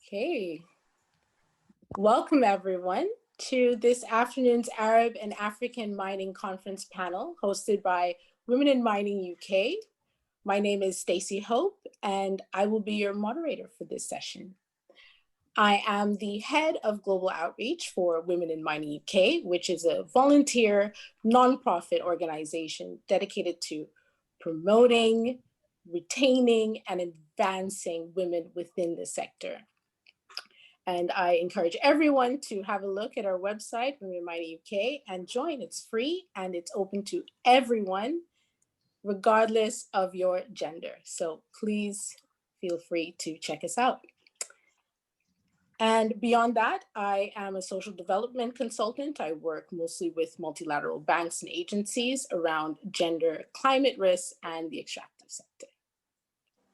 Okay, welcome everyone to this afternoon's Arab and African Mining Conference panel hosted by Women in Mining UK. My name is Stacey Hope and I will be your moderator for this session. I am the head of global outreach for Women in Mining UK, which is a volunteer nonprofit organization dedicated to promoting, retaining, and advancing women within the sector. And I encourage everyone to have a look at our website, Women in Mining UK, and join. It's free and it's open to everyone, regardless of your gender. So please feel free to check us out. And beyond that, I am a social development consultant. I work mostly with multilateral banks and agencies around gender, climate risk, and the extractive sector.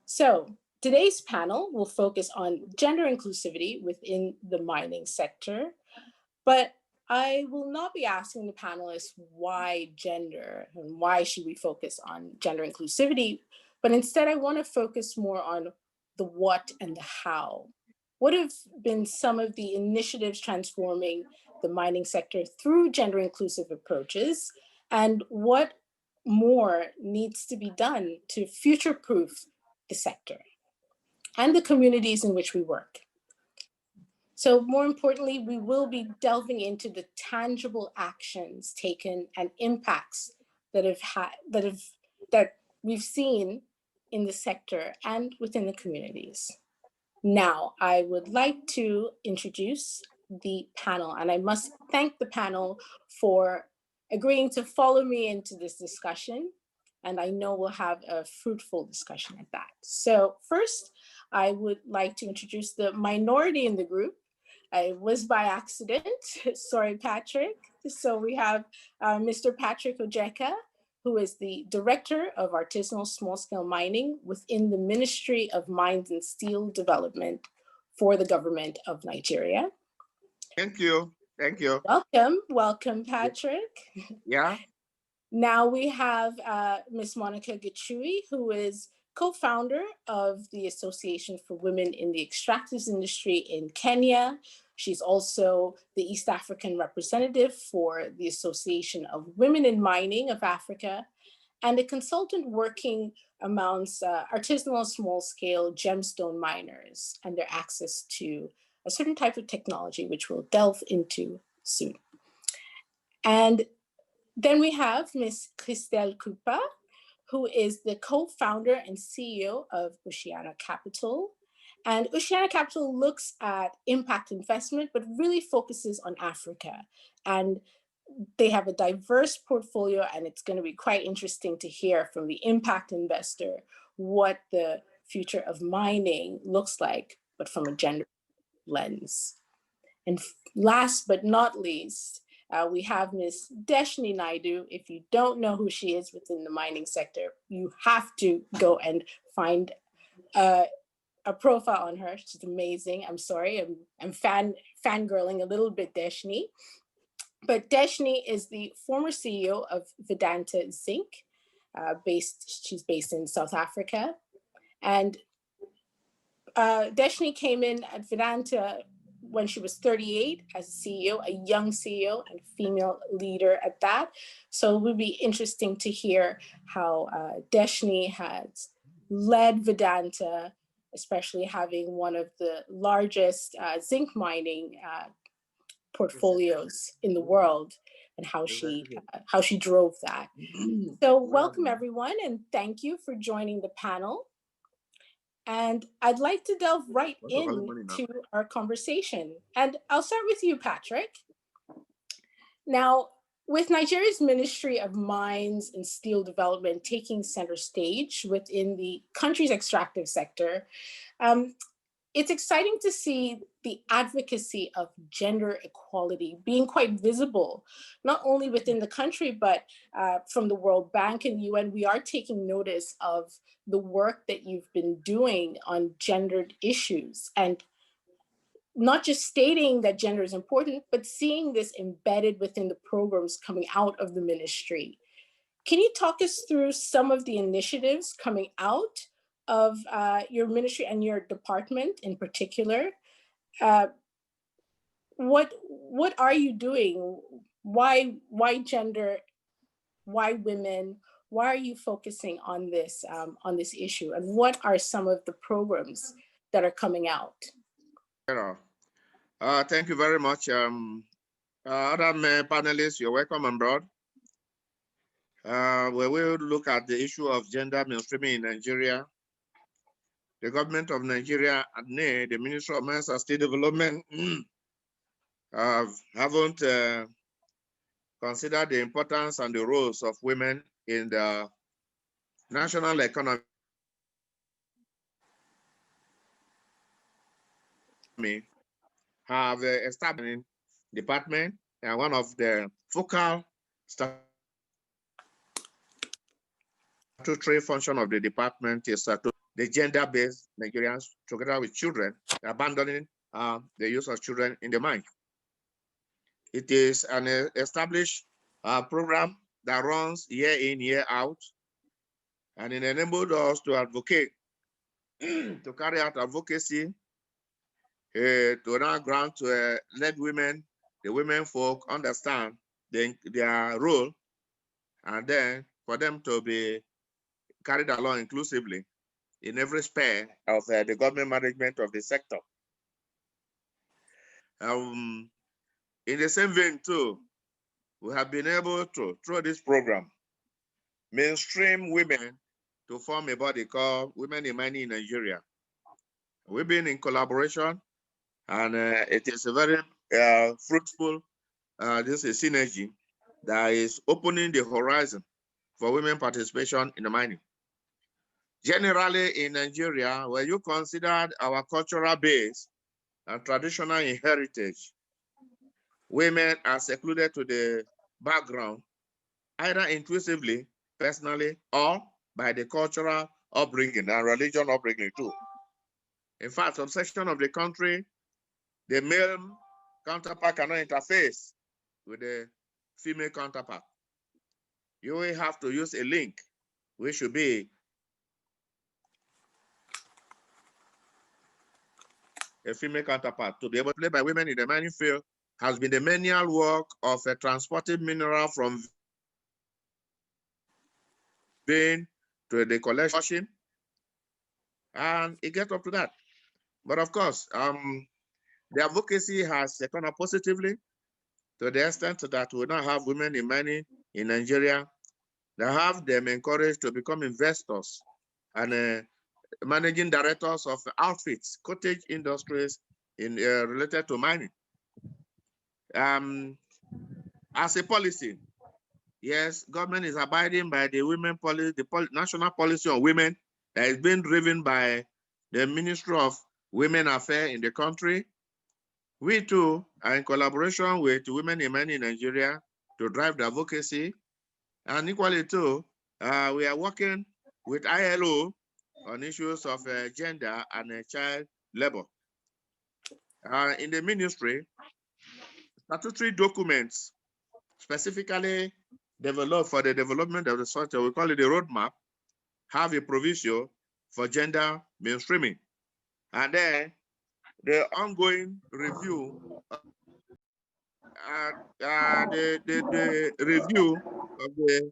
So today's panel will focus on gender inclusivity within the mining sector, but I will not be asking the panelists why gender and why should we focus on gender inclusivity, but instead I want to focus more on the what and the how. What have been some of the initiatives transforming the mining sector through gender inclusive approaches, and what more needs to be done to future-proof the sector and the communities in which we work? So more importantly, we will be delving into the tangible actions taken and impacts that we've seen in the sector and within the communities. Now, I would like to introduce the panel, and I must thank the panel for agreeing to follow me into this discussion, and I know we'll have a fruitful discussion at that. So first, I would like to introduce the minority in the group. It was by accident, sorry, Patrick. So we have Mr. Patrick Ojeka, who is the Director of Artisanal Small-Scale Mining within the Ministry of Mines and Steel Development for the government of Nigeria. Thank you. Thank you. Welcome, Patrick. Yeah. Now we have Ms. Monica Gichui, who is co-founder of the Association for Women in the Extractives Industry in Kenya. She's also the East African representative for the Association of Women in Mining of Africa, and a consultant working amongst artisanal small-scale gemstone miners and their access to a certain type of technology, which we'll delve into soon. And then we have Ms. Christelle Kupa, who is the co-founder and CEO of Oceana Capital. And Oceana Capital looks at impact investment, but really focuses on Africa. And they have a diverse portfolio, and it's going to be quite interesting to hear from the impact investor what the future of mining looks like, but from a gender lens. And last but not least, we have Ms. Dashney Naidu. If you don't know who she is within the mining sector, you have to go and find a profile on her. She's amazing. I'm sorry, I'm fangirling a little bit, Dashney. But Dashney is the former CEO of Vedanta Zinc. She's based in South Africa. And Dashney came in at Vedanta when she was 38 as a CEO, a young CEO and female leader at that. So it would be interesting to hear how Dashney has led Vedanta, especially having one of the largest zinc mining portfolios in the world, and how she drove that. So welcome everyone, and thank you for joining the panel. And I'd like to delve right into our conversation. And I'll start with you, Patrick. Now, with Nigeria's Ministry of Mines and Steel Development taking center stage within the country's extractive sector, it's exciting to see the advocacy of gender equality being quite visible, not only within the country, but from the World Bank and UN. We are taking notice of the work that you've been doing on gendered issues, and not just stating that gender is important, but seeing this embedded within the programs coming out of the ministry. Can you talk us through some of the initiatives coming out of your ministry and your department in particular what are you doing? Why gender? Why women? Why are you focusing on this issue? And what are some of the programs that are coming out? Thank you very much. Other panelists, you're welcome on board. We will look at the issue of gender mainstreaming in Nigeria. The government of Nigeria and the Ministry of Mines and State Development haven't considered the importance and the roles of women in the national economy. Have established a department, and one of the focal statutory function of the department is the gender-based Nigerians, together with children, abandoning the use of children in the mine. It is an established program that runs year in, year out, and it enabled us to advocate, to carry out advocacy, to now grant to let women, the women folk understand their role, and then for them to be carried along inclusively in every sphere of the government management of the sector. In the same vein too, we have been able to, through this program, mainstream women to form a body called Women in Mining in Nigeria. We've been in collaboration, and it is a very fruitful, this is synergy that is opening the horizon for women participation in the mining. Generally in Nigeria, when you consider our cultural base and traditional heritage, women are secluded to the background, either intuitively, personally, or by the cultural upbringing and religion upbringing too. In fact, some section of the country, the male counterpart cannot interface with the female counterpart. You will have to use a link, which should be a female counterpart to be able to play by women in the mining field has been the manual work of a transporting mineral from vein to the collection, and it gets up to that. But of course, the advocacy has gone up positively to the extent that we now have women in mining in Nigeria that have them encouraged to become investors and managing directors of outfits, cottage industries in related to mining. As a policy, yes, government is abiding by the women policy, the national policy on women that is being driven by the Ministry of Women Affairs in the country. We too are in collaboration with Women in Mining in Nigeria to drive the advocacy, and equally too, we are working with ILO on issues of gender and child labor. In the ministry, statutory documents specifically developed for the development of the structure, we call it the roadmap, have a provision for gender mainstreaming. And then the ongoing review, the review of the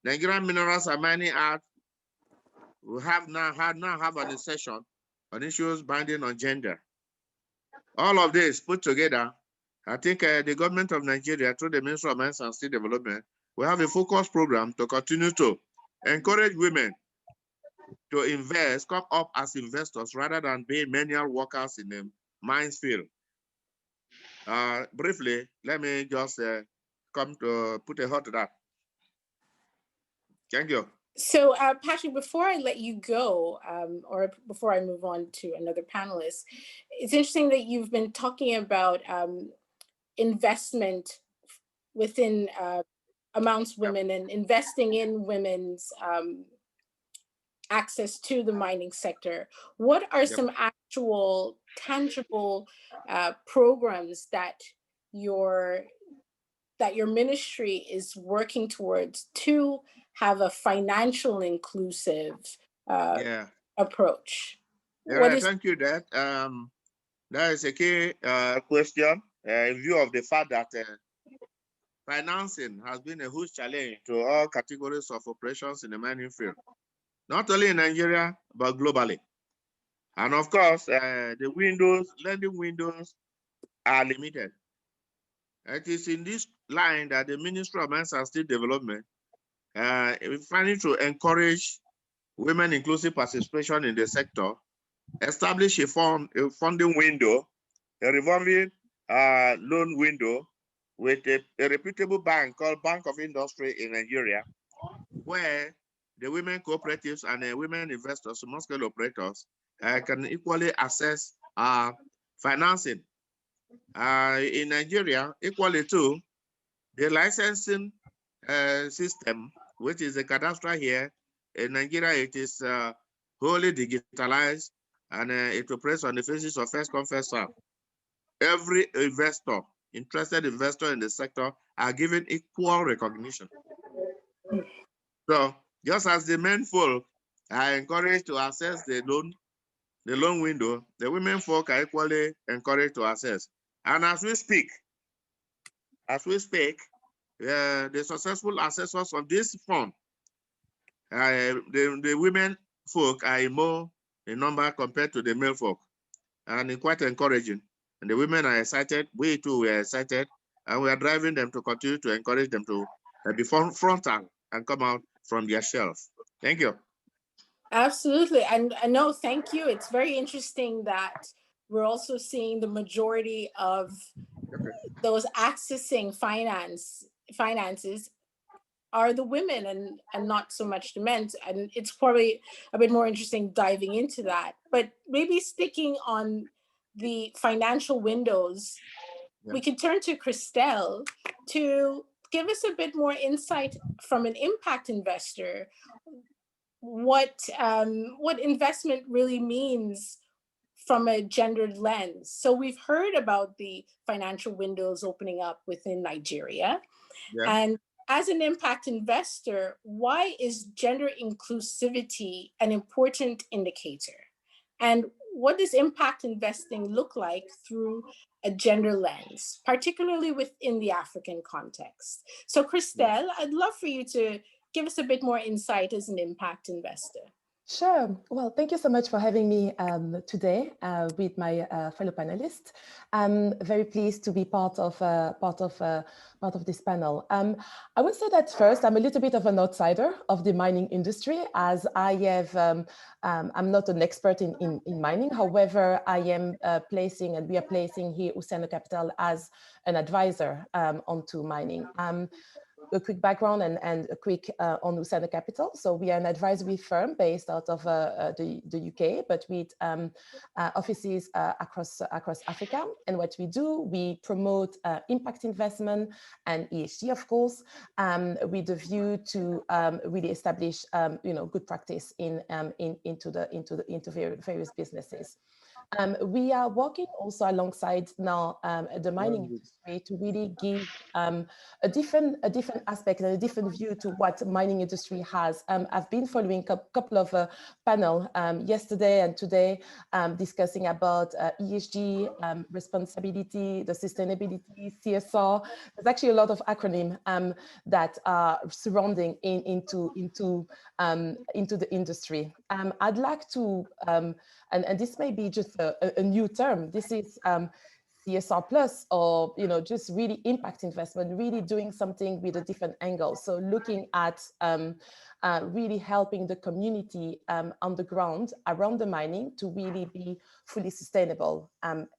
Nigerian Minerals and Mining Act, we have now have an session on issues binding on gender. All of this put together, I think the government of Nigeria, through the Ministry of Mines and State Development, will have a focused program to continue to encourage women to invest, come up as investors rather than being manual workers in the mines field. Briefly, let me just come to put a halt to that. Thank you. So, Patrick, before I let you go, or before I move on to another panelist, it's interesting that you've been talking about investment within amongst women and investing in women's access to the mining sector. What are some actual tangible programs that your ministry is working towards to have a financial inclusive approach? Thank you, Dad. That is a key question in view of the fact that financing has been a huge challenge to all categories of operations in the mining field, not only in Nigeria, but globally. And of course, the lending windows are limited. It is in this line that the Ministry of Mines and Steel Development is planning to encourage women inclusive participation in the sector, establish a funding window, a revolving loan window with a reputable bank called Bank of Industry in Nigeria, where the women cooperatives and the women investors, small-scale operators, can equally access financing. In Nigeria, equally too, the licensing system, which is a cadastral here, in Nigeria, it is wholly digitalized, and it operates on the basis of first come, first serve. Every interested investor in the sector are given equal recognition. So just as the men folk are encouraged to access the loan window, the women folk are equally encouraged to access. And as we speak, the successful assessors of this fund, the women folk are more in number compared to the male folk, and it's quite encouraging. And the women are excited. We too are excited, and we are driving them to continue to encourage them to be frontal and come out from their shelf. Thank you. Absolutely. And no, thank you. It's very interesting that we're also seeing the majority of those accessing finances are the women and not so much the men. And it's probably a bit more interesting diving into that. But maybe sticking on the financial windows, we could turn to Christelle to give us a bit more insight from an impact investor what investment really means from a gendered lens. So we've heard about the financial windows opening up within Nigeria. Yeah. And as an impact investor, why is gender inclusivity an important indicator? And what does impact investing look like through a gender lens, particularly within the African context? So Christelle, I'd love for you to give us a bit more insight as an impact investor. Sure. Well, thank you so much for having me today with my fellow panelists. I'm very pleased to be part of this panel. I would say that first, I'm a little bit of an outsider of the mining industry, as I have. I'm not an expert in mining. However, I am placing, and we are placing here Usana Capital as an advisor onto mining. A quick background and a quick on Usana Capital. So we are an advisory firm based out of the UK, but with offices across Africa. And what we do, we promote impact investment and ESG, of course, with the view to really establish good practice into various businesses. We are working also alongside now the mining industry to really give a different aspect and a different view to what mining industry has. I've been following a couple of panels yesterday and today discussing about ESG, responsibility, the sustainability, CSR. There's actually a lot of acronym that are surrounding into the industry. I'd like to, and this may be just a new term. This is CSR plus, or just really impact investment, really doing something with a different angle. So looking at really helping the community on the ground around the mining to really be fully sustainable,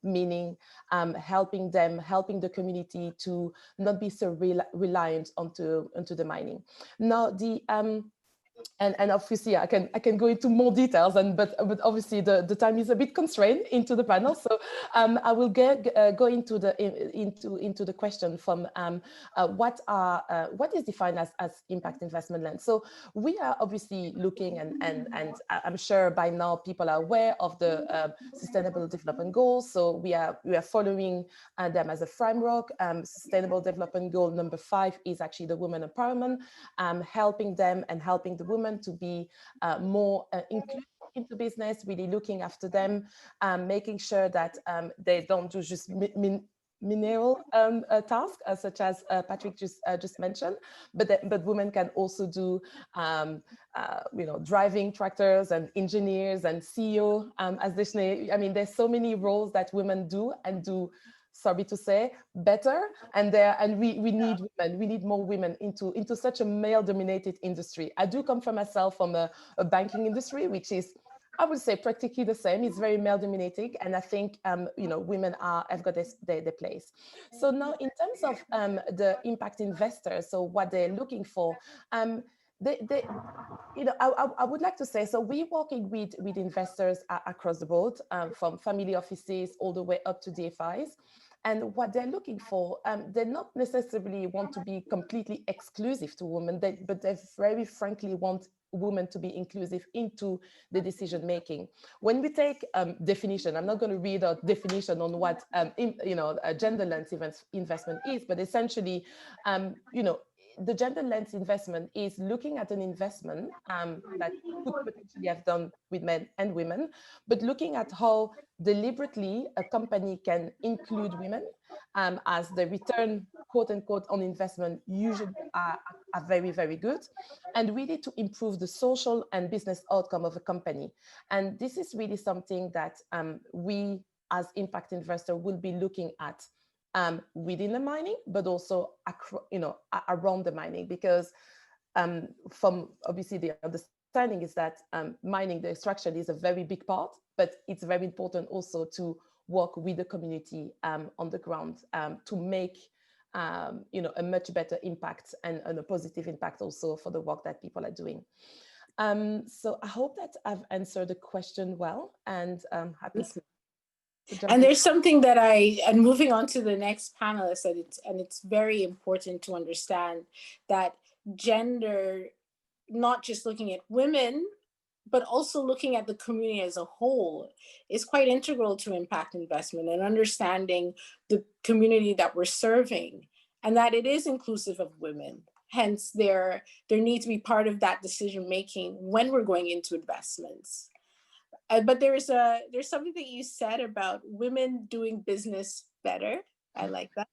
meaning helping the community to not be so reliant onto the mining. Now and obviously I can go into more details, but obviously the time is a bit constrained into the panel, so I will go into the question from what is defined as impact investment lens. So we are obviously looking, and I'm sure by now people are aware of the Sustainable Development Goals. So we are following them as a framework. Sustainable Development Goal number 5 is actually the women empowerment, helping them and helping the women to be more inclusive into business, really looking after them, making sure that they don't do just menial tasks, such as Patrick just mentioned, but women can also do driving tractors and engineers and CEO, as Dashney. I mean, there's so many roles that women do and do, sorry to say, better, and we need women. We need more women into such a male-dominated industry. I do come from myself from a banking industry, which is, I would say, practically the same. It's very male-dominated, and I think women have got their place. So now, in terms of the impact investors, so what they're looking for, I would like to say, so we're working with investors across the board, from family offices all the way up to DFIs. And what they're looking for, they not necessarily want to be completely exclusive to women, but they very frankly want women to be inclusive into the decision making. When we take definition, I'm not going to read a definition on what a gender lens investment is, but essentially, the gender lens investment is looking at an investment that could potentially have done with men and women, but looking at how deliberately a company can include women, as the return, quote unquote, on investment usually are very, very good, and really to improve the social and business outcome of a company. And this is really something that we as impact investor will be looking at within the mining, but also around the mining, because from obviously the understanding is that mining, the extraction is a very big part, but it's very important also to work with the community on the ground to make a much better impact and a positive impact also for the work that people are doing. So I hope that I've answered the question well, and I'm happy to and there's something that and moving on to the next panelist, and it's very important to understand that gender, not just looking at women, but also looking at the community as a whole, is quite integral to impact investment and understanding the community that we're serving, and that it is inclusive of women. Hence, there needs to be part of that decision making when we're going into investments. But there's something that you said about women doing business better. I like that.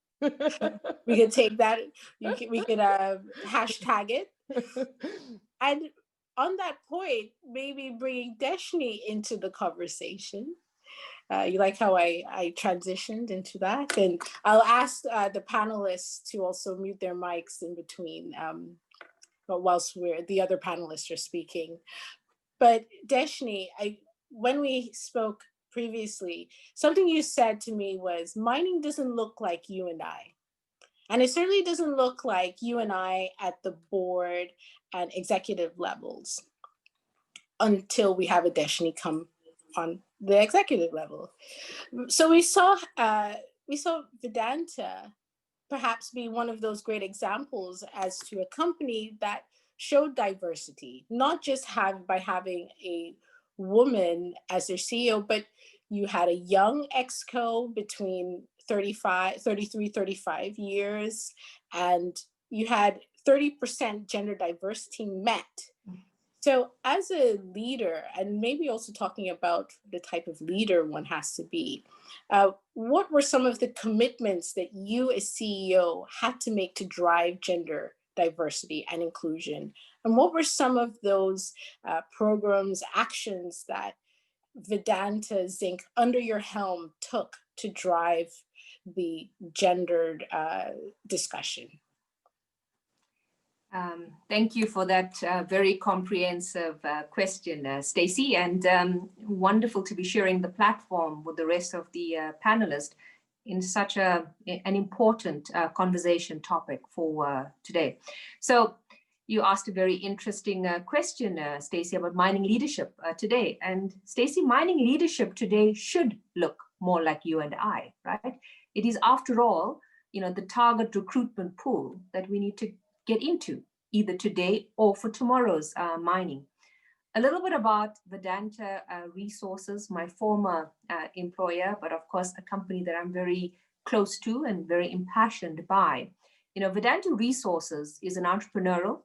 We could take that. We could hashtag it. And on that point, maybe bringing Dashney into the conversation. You like how I transitioned into that? And I'll ask the panelists to also mute their mics in between, but whilst the other panelists are speaking. But Dashney, when we spoke previously, something you said to me was, mining doesn't look like you and I. And it certainly doesn't look like you and I at the board and executive levels until we have a Dashney come on the executive level. So we saw Vedanta perhaps be one of those great examples as to a company that showed diversity, not just by having a woman as their CEO, but you had a young exco between 35 years, and you had 30% gender diversity met. So as a leader, and maybe also talking about the type of leader one has to be, what were some of the commitments that you as CEO had to make to drive gender diversity and inclusion? And what were some of those programs, actions that Vedanta Zinc under your helm took to drive the gendered discussion? Thank you for that very comprehensive question, Stacey, and wonderful to be sharing the platform with the rest of the panelists in such an important conversation topic for today. So you asked a very interesting question, Stacey, about mining leadership today. And Stacey, mining leadership today should look more like you and I, right? It is, after all, the target recruitment pool that we need to get into, either today or for tomorrow's mining. A little bit about Vedanta Resources, my former employer, but of course a company that I'm very close to and very impassioned by. Vedanta Resources is an entrepreneurial,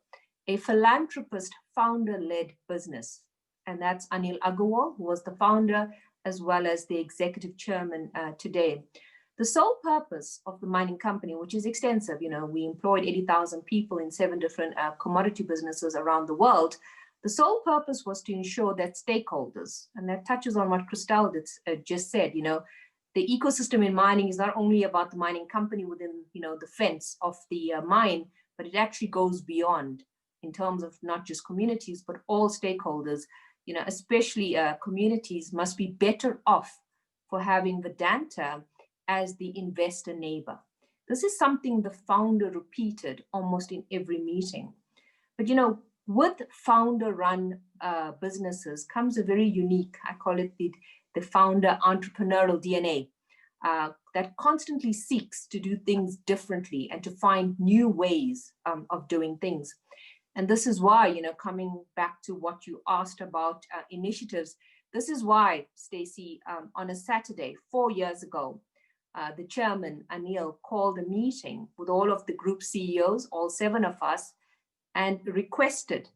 a philanthropist founder-led business. and that's Anil Agarwal, who was the founder as well as the executive chairman today. The sole purpose of the mining company, which is extensive, we employed 80,000 people in 7 different commodity businesses around the world. The sole purpose was to ensure that stakeholders, and that touches on what Christelle just said, the ecosystem in mining is not only about the mining company within, the fence of the mine, but it actually goes beyond in terms of not just communities, but all stakeholders, especially communities must be better off for having Vedanta as the investor neighbor. This is something the founder repeated almost in every meeting. But, with founder-run businesses comes a very unique, I call it the founder entrepreneurial DNA that constantly seeks to do things differently and to find new ways of doing things. And this is why, coming back to what you asked about initiatives, this is why, Stacey, on a Saturday 4 years ago, the chairman, Anil, called a meeting with all of the group CEOs, all 7 of us, and requested,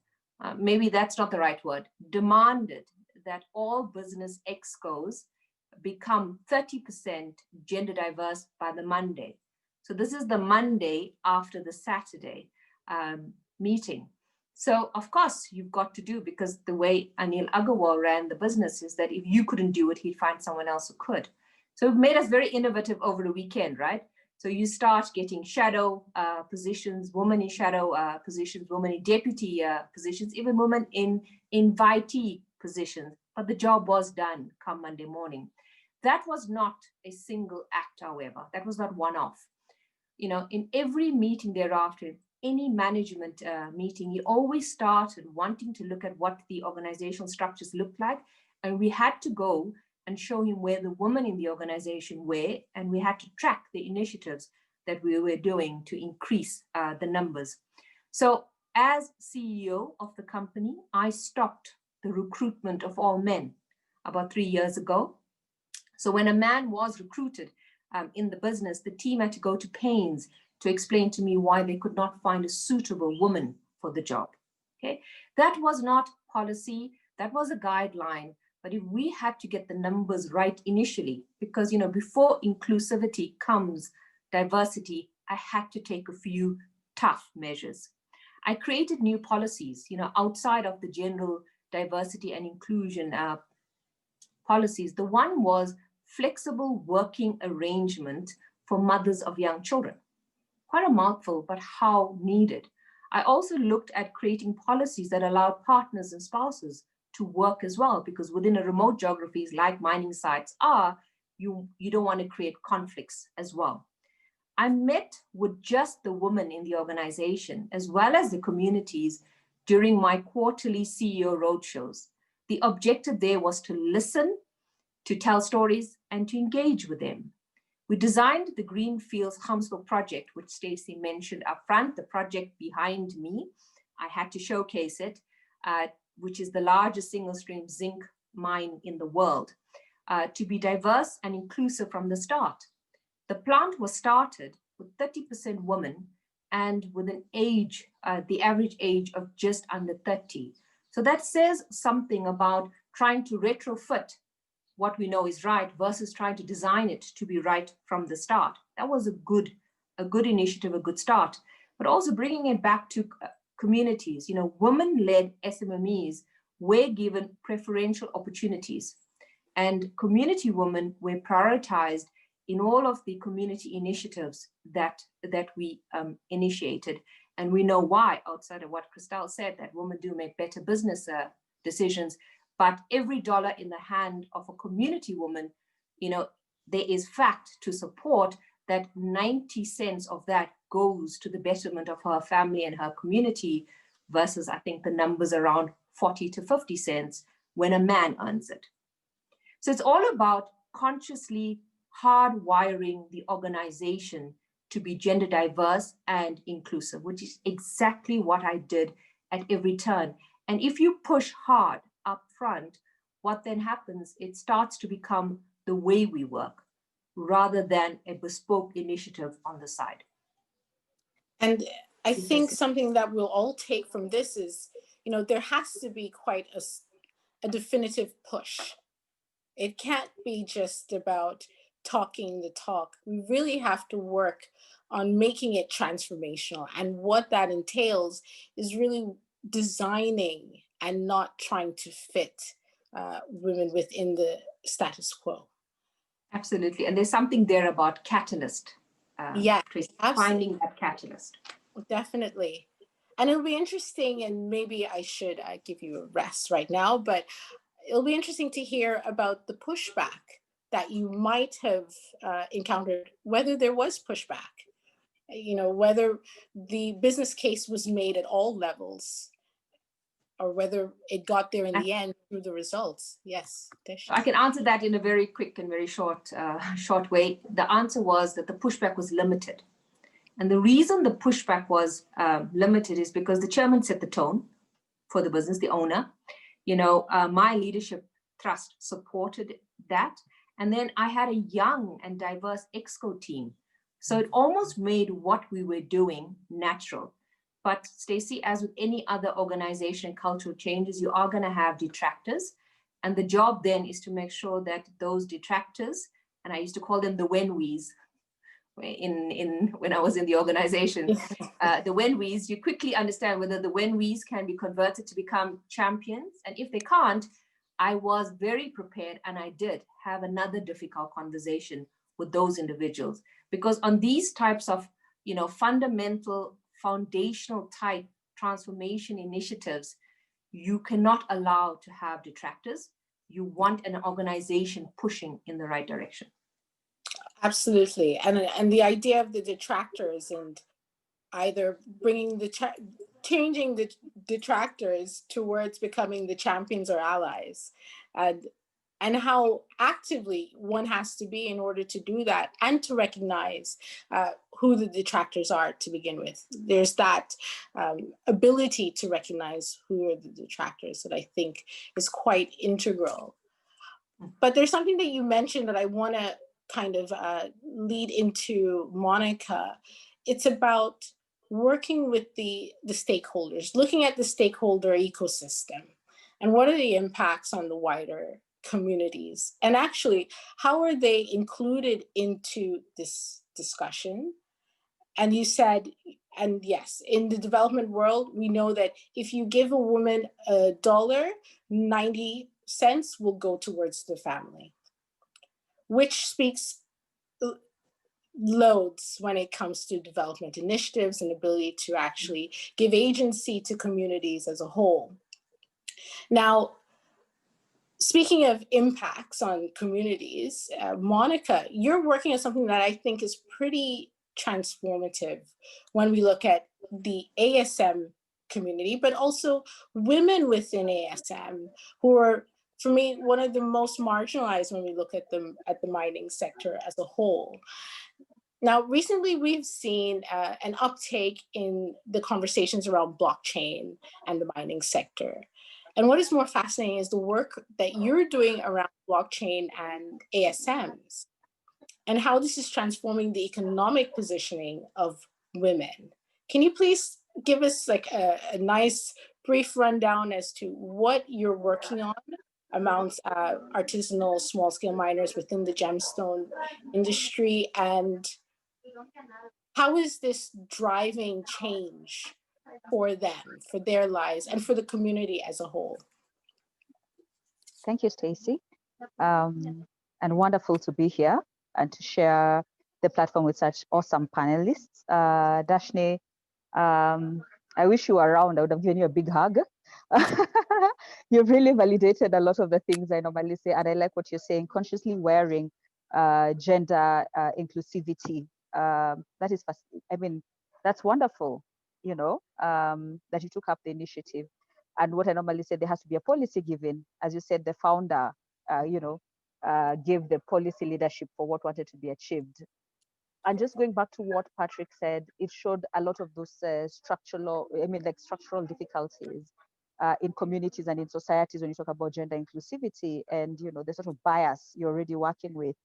maybe that's not the right word, demanded that all business excos become 30% gender diverse by the Monday. So this is the Monday after the Saturday meeting. So of course you've got to do, because the way Anil Agarwal ran the business is that if you couldn't do it, he'd find someone else who could. So it made us very innovative over the weekend, right? So you start getting shadow positions, women in shadow positions, women in deputy positions, even women in invitee positions. But the job was done come Monday morning. That was not a single act, however. That was not one-off. In every meeting thereafter, any management meeting, he always started wanting to look at what the organizational structures looked like. And we had to go and show him where the women in the organization were, and we had to track the initiatives that we were doing to increase the numbers. So as CEO of the company, I stopped the recruitment of all men about 3 years ago. So when a man was recruited in the business, the team had to go to pains to explain to me why they could not find a suitable woman for the job. Okay, that was not policy, that was a guideline. But if we had to get the numbers right initially, because before inclusivity comes diversity, I had to take a few tough measures. I created new policies, outside of the general diversity and inclusion policies. The one was flexible working arrangement for mothers of young children. Quite a mouthful, but how needed. I also looked at creating policies that allowed partners and spouses to work as well, because within a remote geographies like mining sites are, you don't want to create conflicts as well. I met with just the women in the organization as well as the communities during my quarterly CEO roadshows. The objective there was to listen, to tell stories, and to engage with them. We designed the Greenfield Hamsville project, which Stacey mentioned up front, the project behind me. I had to showcase it, which is the largest single stream zinc mine in the world, to be diverse and inclusive from the start. The plant was started with 30% women and with an age, the average age of just under 30. So that says something about trying to retrofit what we know is right versus trying to design it to be right from the start. That was a good initiative, a good start, but also bringing it back to communities. Women-led SMMEs were given preferential opportunities, and community women were prioritized in all of the community initiatives that we initiated. And we know why, outside of what Christelle said, that women do make better business decisions. But every dollar in the hand of a community woman, there is fact to support that 90 cents of that goes to the betterment of her family and her community, versus I think the numbers around 40 to 50 cents when a man earns it. So it's all about consciously hardwiring the organization to be gender diverse and inclusive, which is exactly what I did at every turn. And if you push hard up front, what then happens, it starts to become the way we work rather than a bespoke initiative on the side. And I think something that we'll all take from this is, there has to be quite a definitive push. It can't be just about talking the talk. We really have to work on making it transformational. And what that entails is really designing and not trying to fit women within the status quo. Absolutely. And there's something there about catalyst. Yeah, Tracy, absolutely. finding that catalyst. Definitely. And it'll be interesting, and maybe I should give you a rest right now, but it'll be interesting to hear about the pushback that you might have encountered, whether there was pushback, you know, whether the business case was made at all levels, or whether it got there in the end through the results. Yes, Dashney. I can answer that in a very quick and very short way. The answer was that the pushback was limited. And the reason the pushback was limited is because the chairman set the tone for the business, the owner. You know, my leadership trust supported that. And then I had a young and diverse exco team. So it almost made what we were doing natural. But Stacey, as with any other organization, cultural changes, you are going to have detractors. And the job then is to make sure that those detractors, and I used to call them the when-we's, when I was in the organization, the when-we's, you quickly understand whether the when-we's can be converted to become champions. And if they can't, I was very prepared, and I did have another difficult conversation with those individuals. Because on these types of, you know, fundamental, foundational type transformation initiatives, you cannot allow to have detractors. You want an organization pushing in the right direction. Absolutely. And the idea of the detractors and either bringing changing the detractors towards becoming the champions or allies, and how actively one has to be in order to do that, and to recognize who the detractors are to begin with. There's that ability to recognize who are the detractors that I think is quite integral. But there's something that you mentioned that I want to kind of lead into, Monica. It's about working with the stakeholders, looking at the stakeholder ecosystem, and what are the impacts on the wider communities, and actually how are they included into this discussion. And you said, and yes, in the development world, we know that if you give a woman $1, 90 cents will go towards the family, which speaks loads when it comes to development initiatives and ability to actually give agency to communities as a whole. Now, speaking of impacts on communities, Monica, you're working on something that I think is pretty transformative when we look at the ASM community, but also women within ASM who are, for me, one of the most marginalized when we look at them at the mining sector as a whole. Now, recently we've seen an uptake in the conversations around blockchain and the mining sector. And what is more fascinating is the work that you're doing around blockchain and ASMs, and how this is transforming the economic positioning of women. Can you please give us like a nice brief rundown as to what you're working on amongst artisanal small-scale miners within the gemstone industry, and how is this driving change for them, for their lives, and for the community as a whole? Thank you, Stacey. And wonderful to be here and to share the platform with such awesome panelists. Dashney, I wish you were around. I would have given you a big hug. You've really validated a lot of the things I normally say, and I like what you're saying, consciously wearing gender inclusivity. That is, I mean, that's wonderful, you know, that you took up the initiative. And what I normally say, there has to be a policy given. As you said, the founder, you know, gave the policy leadership for what wanted to be achieved. And just going back to what Patrick said, it showed a lot of those structural difficulties in communities and in societies when you talk about gender inclusivity and, you know, the sort of bias you're already working with.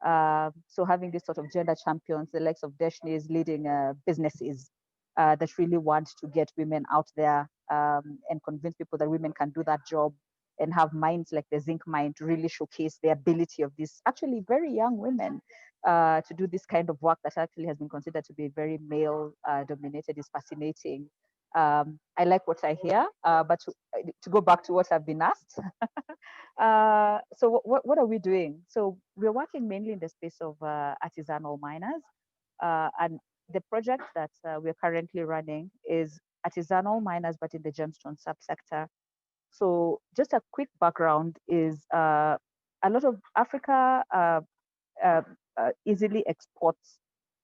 So having this sort of gender champions, the likes of Dashney, is leading businesses that really want to get women out there and convince people that women can do that job and have mines like the zinc mine to really showcase the ability of these actually very young women to do this kind of work that actually has been considered to be very male dominated is fascinating. I like what I hear, but to go back to what I've been asked. So what are we doing? So we're working mainly in the space of artisanal miners, and the project that we're currently running is artisanal miners, but in the gemstone subsector. So just a quick background is a lot of Africa uh, easily exports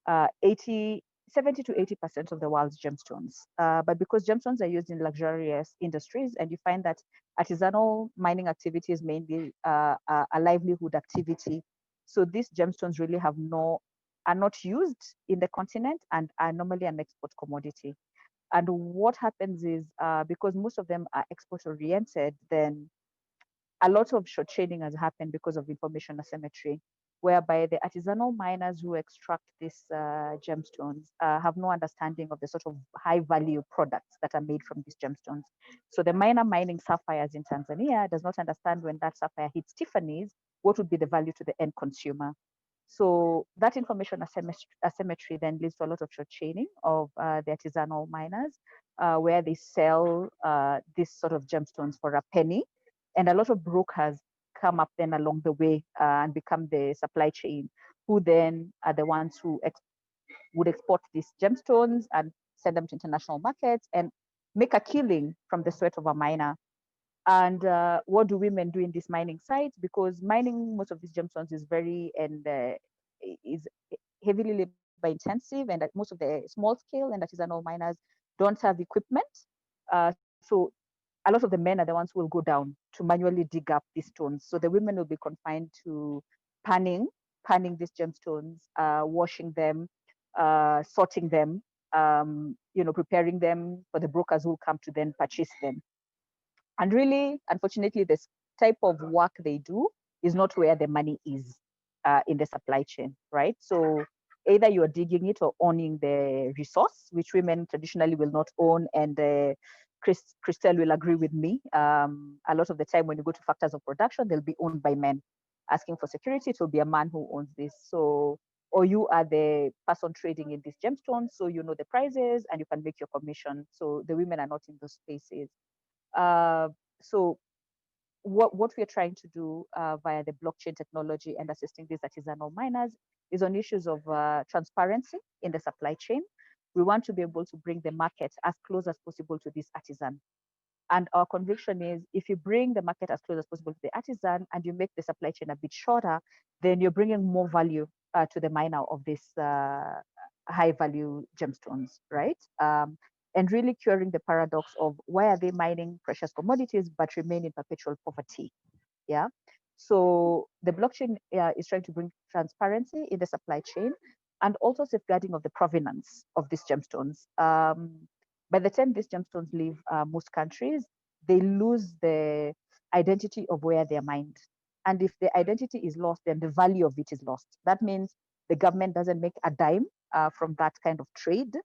70 to 80% of the world's gemstones. But because gemstones are used in luxurious industries, and you find that artisanal mining activity is mainly a livelihood activity. So these gemstones really are not used in the continent and are normally an export commodity. And what happens is because most of them are export oriented, then a lot of short trading has happened because of information asymmetry, whereby the artisanal miners who extract these gemstones have no understanding of the sort of high value products that are made from these gemstones. So the miner mining sapphires in Tanzania does not understand when that sapphire hits Tiffany's, what would be the value to the end consumer. So that information asymmetry then leads to a lot of short chaining of the artisanal miners, where they sell these sort of gemstones for a penny. And a lot of brokers come up then along the way and become the supply chain, who then are the ones who would export these gemstones and send them to international markets and make a killing from the sweat of a miner. And what do women do in these mining sites? Because mining most of these gemstones is is heavily labor intensive, and most of the small scale and artisanal miners don't have equipment. So a lot of the men are the ones who will go down to manually dig up these stones. So the women will be confined to panning these gemstones, washing them, sorting them, preparing them for the brokers who come to then purchase them. And really, unfortunately, this type of work they do is not where the money is in the supply chain, right? So either you're digging it or owning the resource, which women traditionally will not own. And Christelle will agree with me. A lot of the time when you go to factors of production, they'll be owned by men. Asking for security, it will be a man who owns this. So, or you are the person trading in these gemstones, so you know the prices and you can make your commission. So the women are not in those spaces. So what we're trying to do via the blockchain technology and assisting these artisanal miners is on issues of transparency in the supply chain. We want to be able to bring the market as close as possible to this artisan. And our conviction is if you bring the market as close as possible to the artisan and you make the supply chain a bit shorter, then you're bringing more value to the miner of this high value gemstones, right? And really curing the paradox of why are they mining precious commodities but remain in perpetual poverty. Yeah. So the blockchain is trying to bring transparency in the supply chain and also safeguarding of the provenance of these gemstones. By the time these gemstones leave most countries, they lose the identity of where they're mined. And if the identity is lost, then the value of it is lost. That means the government doesn't make a dime from that kind of trade.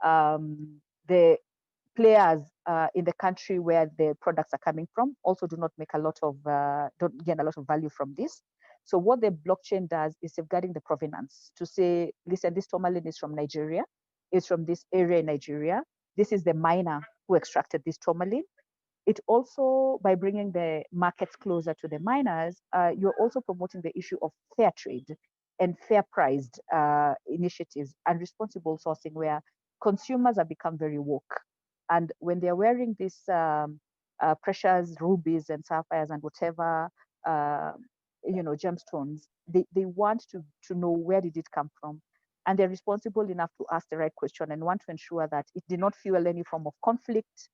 The players in the country where the products are coming from also do not make don't gain a lot of value from this. So what the blockchain does is safeguarding the provenance to say, listen, this tourmaline is from Nigeria, it's from this area in Nigeria. This is the miner who extracted this tourmaline. It also, by bringing the markets closer to the miners, you're also promoting the issue of fair trade and fair priced initiatives and responsible sourcing, where consumers have become very woke. And when they're wearing these precious rubies and sapphires and whatever, gemstones, they want to know where did it come from. And they're responsible enough to ask the right question and want to ensure that it did not fuel any form of conflict.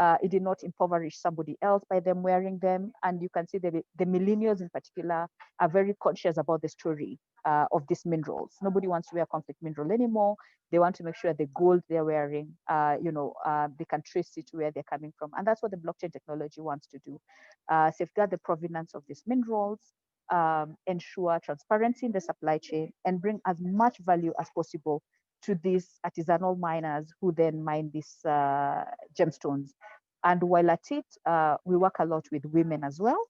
It did not impoverish somebody else by them wearing them. And you can see that the millennials in particular are very conscious about the story of these minerals. Nobody wants to wear conflict mineral anymore. They want to make sure the gold they're wearing, they can trace it to where they're coming from. And that's what the blockchain technology wants to do. Safeguard the provenance of these minerals, ensure transparency in the supply chain, and bring as much value as possible to these artisanal miners who then mine these gemstones. And while at it, we work a lot with women as well,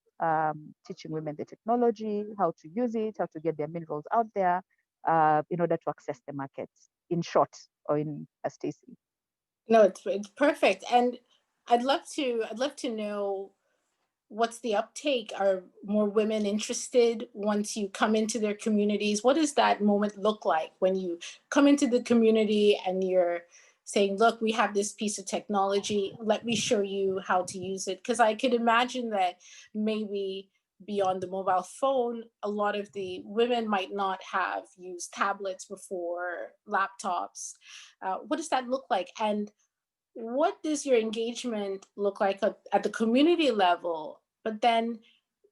teaching women the technology, how to use it, how to get their minerals out there in order to access the markets, in short, or in Stacey. No, it's perfect. And I'd love to know, what's the uptake? Are more women interested once you come into their communities? What does that moment look like when you come into the community and you're saying, look, we have this piece of technology, let me show you how to use it? Because I could imagine that maybe beyond the mobile phone, a lot of the women might not have used tablets before, laptops. What does that look like? And what does your engagement look like at the community level, but then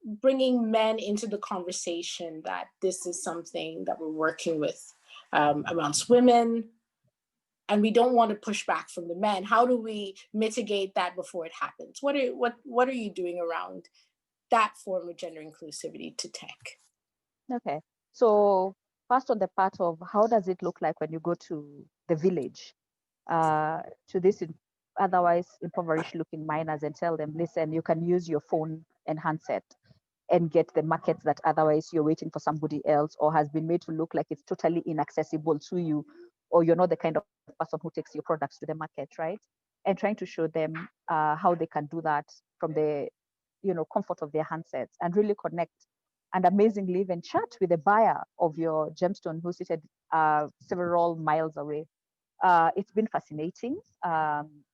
bringing men into the conversation that this is something that we're working with amongst women, and we don't want to push back from the men? How do we mitigate that before it happens? What are you doing around that form of gender inclusivity to tech? Okay, so first on the part of how does it look like when you go to the village, to this otherwise impoverished looking miners, and tell them, listen, you can use your phone and handset and get the markets that otherwise you're waiting for somebody else, or has been made to look like it's totally inaccessible to you, or you're not the kind of person who takes your products to the market, right? And trying to show them how they can do that from the comfort of their handsets, and really connect and amazingly even chat with the buyer of your gemstone who's seated several miles away. It's been fascinating.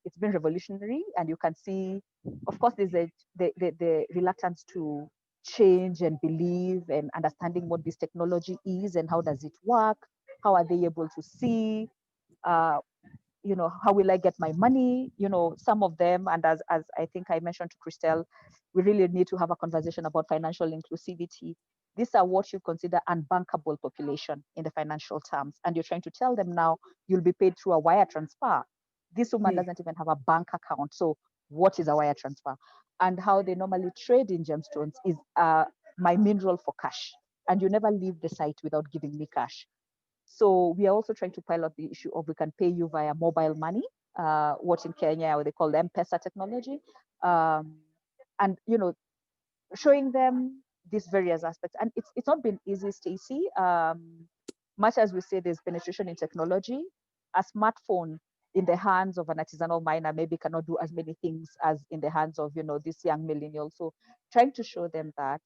It's been revolutionary, and you can see, of course, there's the reluctance to change and believe and understanding what this technology is and how does it work. How are they able to see? How will I get my money? Some of them, and as I think I mentioned to Christelle, we really need to have a conversation about financial inclusivity. These are what you consider unbankable population in the financial terms. And you're trying to tell them now you'll be paid through a wire transfer. This woman doesn't even have a bank account. So what is a wire transfer? And how they normally trade in gemstones is my mineral for cash. And you never leave the site without giving me cash. So we are also trying to pilot the issue of we can pay you via mobile money, what in Kenya what they call M-Pesa technology. And showing them these various aspects. And it's not been easy, Stacey. Much as we say there's penetration in technology, a smartphone in the hands of an artisanal miner maybe cannot do as many things as in the hands of this young millennial. So trying to show them that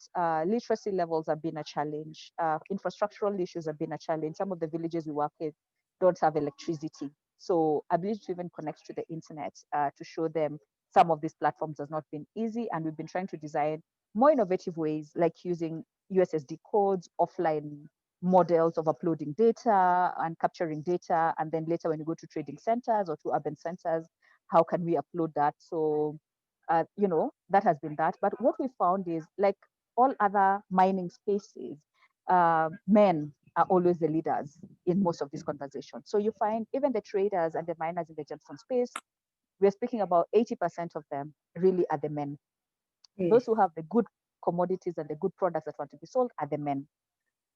literacy levels have been a challenge, infrastructural issues have been a challenge. Some of the villages we work with don't have electricity. So ability to even connect to the internet to show them some of these platforms has not been easy. And we've been trying to design more innovative ways, like using USSD codes, offline models of uploading data and capturing data. And then later when you go to trading centers or to urban centers, how can we upload that? So, that has been that. But what we found is, like all other mining spaces, men are always the leaders in most of these conversations. So you find even the traders and the miners in the gemstone space, we're speaking about 80% of them really are the men. Those who have the good commodities and the good products that want to be sold are the men.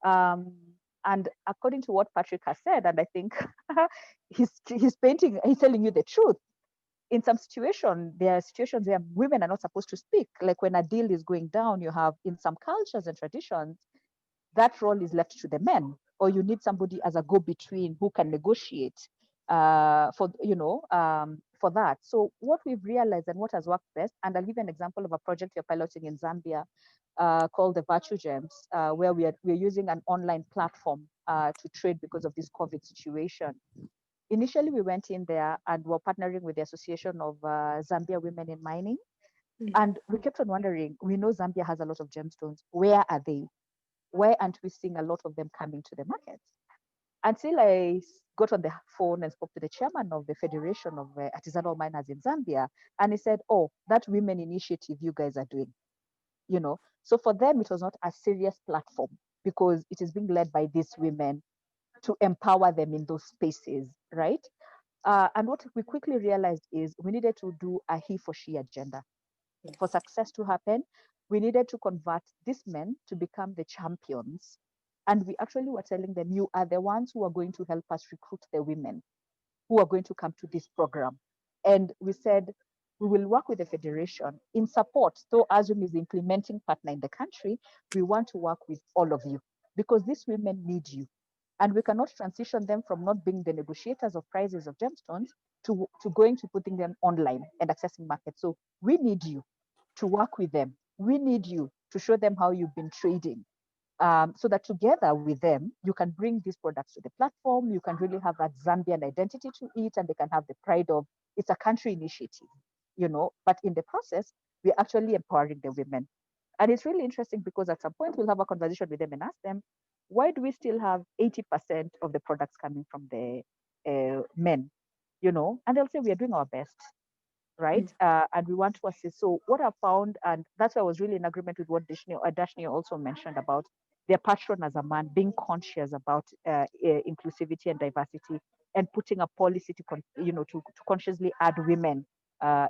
And according to what Patrick has said, and I think he's telling you the truth. In some situations, there are situations where women are not supposed to speak. Like when a deal is going down, you have in some cultures and traditions, that role is left to the men, or you need somebody as a go-between who can negotiate for that. So what we've realized and what has worked best, and I'll give you an example of a project we're piloting in Zambia called the Virtue Gems, where we're using an online platform to trade because of this COVID situation. Initially, we went in there and we're partnering with the Association of Zambia Women in Mining. And we kept on wondering, we know Zambia has a lot of gemstones. Where are they? Why aren't we seeing a lot of them coming to the market? Until I got on the phone and spoke to the chairman of the Federation of Artisanal Miners in Zambia, and he said, oh, that women initiative you guys are doing, So for them, it was not a serious platform because it is being led by these women to empower them in those spaces, right? And what we quickly realized is we needed to do a he for she agenda. For success to happen, we needed to convert these men to become the champions. And we actually were telling them, you are the ones who are going to help us recruit the women who are going to come to this program. And we said, we will work with the Federation in support. So ASUM is the implementing partner in the country. We want to work with all of you because these women need you. And we cannot transition them from not being the negotiators of prices of gemstones to going to putting them online and accessing markets. So we need you to work with them. We need you to show them how you've been trading. So that together with them, you can bring these products to the platform. You can really have that Zambian identity to it, and they can have the pride of it's a country initiative, But in the process, we're actually empowering the women. And it's really interesting because at some point we'll have a conversation with them and ask them, why do we still have 80% of the products coming from the men? And they'll say we are doing our best, right? And we want to assist. So what I found, and that's why I was really in agreement with what Dashney also mentioned about their patron as a man being conscious about inclusivity and diversity, and putting a policy to consciously add women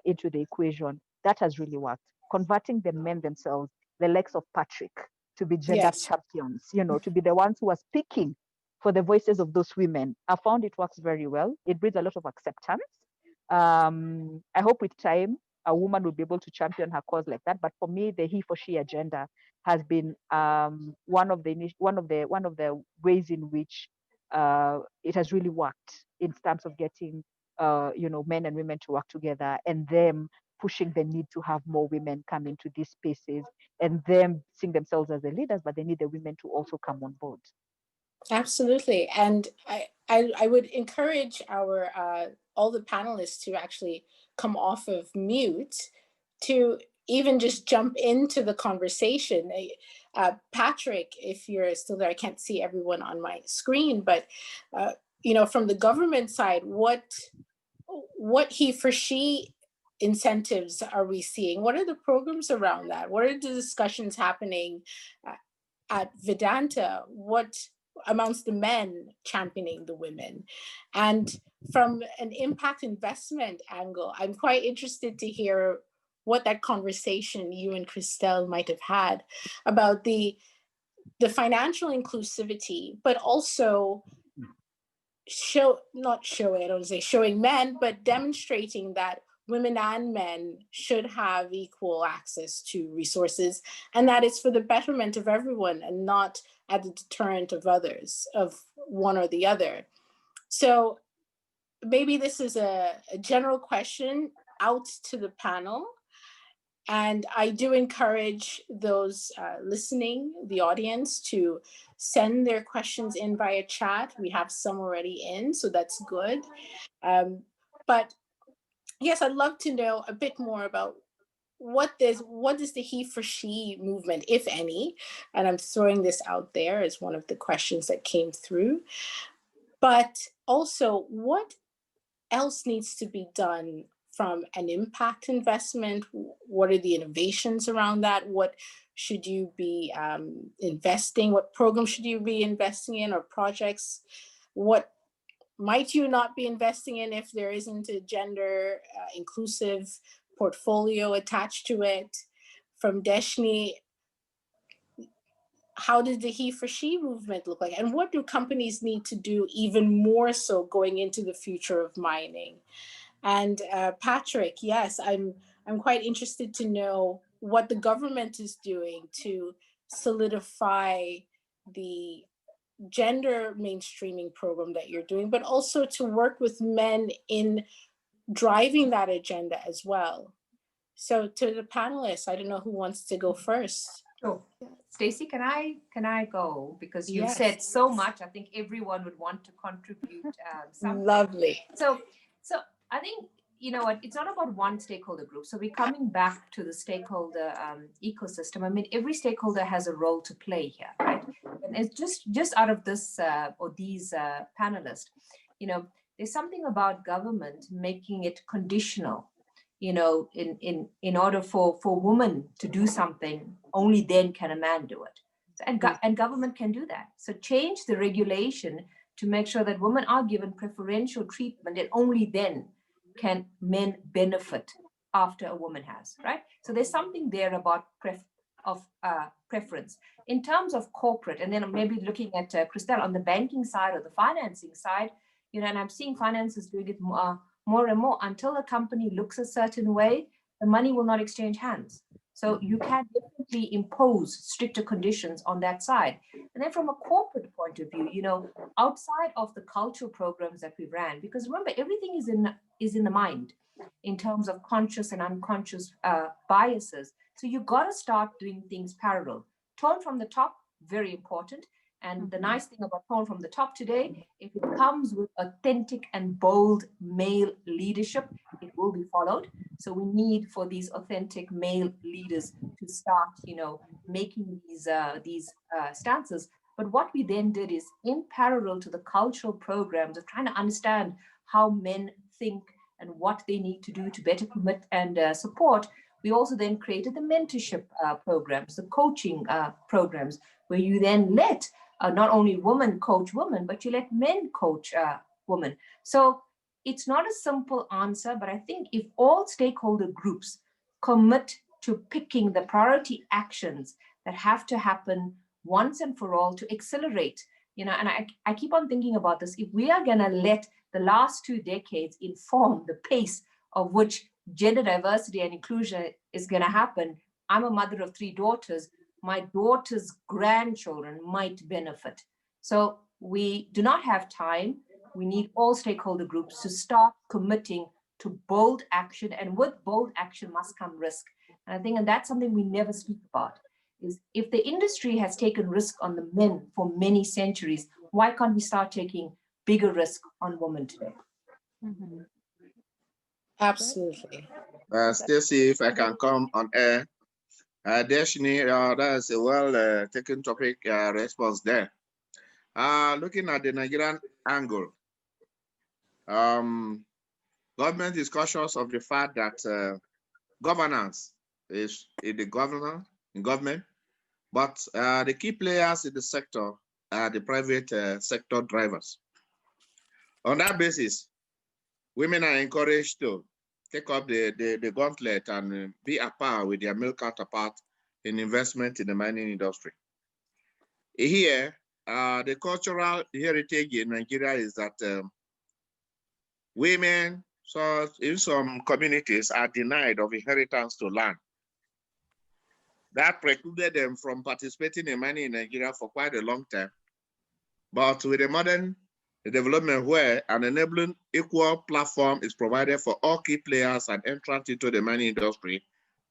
into the equation. That has really worked. Converting the men themselves, the likes of Patrick, to be gender champions, to be the ones who are speaking for the voices of those women. I found it works very well. It brings a lot of acceptance. I hope with time a woman will be able to champion her cause like that. But for me, the he for she agenda has been one of the ways in which it has really worked in terms of getting men and women to work together, and them pushing the need to have more women come into these spaces, and them seeing themselves as the leaders, but they need the women to also come on board. Absolutely. And I would encourage our all the panelists to actually come off of mute to even just jump into the conversation. Patrick, if you're still there, I can't see everyone on my screen, but from the government side, what he for she incentives are we seeing? What are the programs around that? What are the discussions happening at Vedanta? What amongst the men championing the women? And from an impact investment angle, I'm quite interested to hear what that conversation you and Christelle might have had about the financial inclusivity, but also showing men, but demonstrating that women and men should have equal access to resources, and that it's for the betterment of everyone and not at the deterrent of others, of one or the other. So maybe this is a general question out to the panel. And I do encourage those listening, the audience, to send their questions in via chat. We have some already in, so that's good. But yes, I'd love to know a bit more about what is the he for she movement, if any, and I'm throwing this out there as one of the questions that came through. But also, what else needs to be done from an impact investment? What are the innovations around that? What should you be investing? What programs should you be investing in, or projects? What might you not be investing in if there isn't a gender inclusive portfolio attached to it? From Dashney, how did the he for she movement look like? And what do companies need to do even more so going into the future of mining? And Patrick, yes, I'm quite interested to know what the government is doing to solidify the gender mainstreaming program that you're doing, but also to work with men in driving that agenda as well. So to the panelists, I don't know who wants to go first. Oh, Stacey, can I go? Because you said so much. I think everyone would want to contribute something. Lovely. So I think, you know what, it's not about one stakeholder group. So we're coming back to the stakeholder ecosystem. I mean, every stakeholder has a role to play here, right? And it's just out of this or these panelists, you know, there's something about government making it conditional. You know, in order for women to do something, only then can a man do it. So, and government can do that. So change the regulation to make sure that women are given preferential treatment, and only then can men benefit after a woman has, right? So there's something there about preference. In terms of corporate, and then maybe looking at Christelle on the banking side or the financing side, you know, and I'm seeing finances doing it more and more until a company looks a certain way, the money will not exchange hands. So you can definitely impose stricter conditions on that side. And then from a corporate point of view, you know, outside of the cultural programs that we ran, because remember, everything is in the mind in terms of conscious and unconscious biases. So you got to start doing things parallel. Tone from the top, very important. And the nice thing about Tone from the Top today, if it comes with authentic and bold male leadership, it will be followed. So we need for these authentic male leaders to start, you know, making these stances. But what we then did is, in parallel to the cultural programs of trying to understand how men think and what they need to do to better commit and support, we also then created the mentorship programs, the coaching programs, where you then let not only women coach women, but you let men coach women. So it's not a simple answer, but I think if all stakeholder groups commit to picking the priority actions that have to happen once and for all to accelerate, you know, and I keep on thinking about this, if we are gonna let the last 2 decades inform the pace of which gender diversity and inclusion is gonna happen, I'm a mother of 3 daughters, my daughter's grandchildren might benefit. So we do not have time. We need all stakeholder groups to start committing to bold action, and with bold action must come risk. And I think, and that's something we never speak about, is if the industry has taken risk on the men for many centuries, why can't we start taking bigger risk on women today? Absolutely. Stacy, if I can come on air. Dashney, that's a well taken topic response there. Looking at the Nigerian angle, government is cautious of the fact that governance is in the government, but the key players in the sector are the private sector drivers. On that basis, women are encouraged to take up the gauntlet and be at par with their male counterpart in investment in the mining industry. Here, the cultural heritage in Nigeria is that women, so in some communities, are denied of inheritance to land. That precluded them from participating in mining in Nigeria for quite a long time. But with the modern development where an enabling equal platform is provided for all key players and entrants into the mining industry,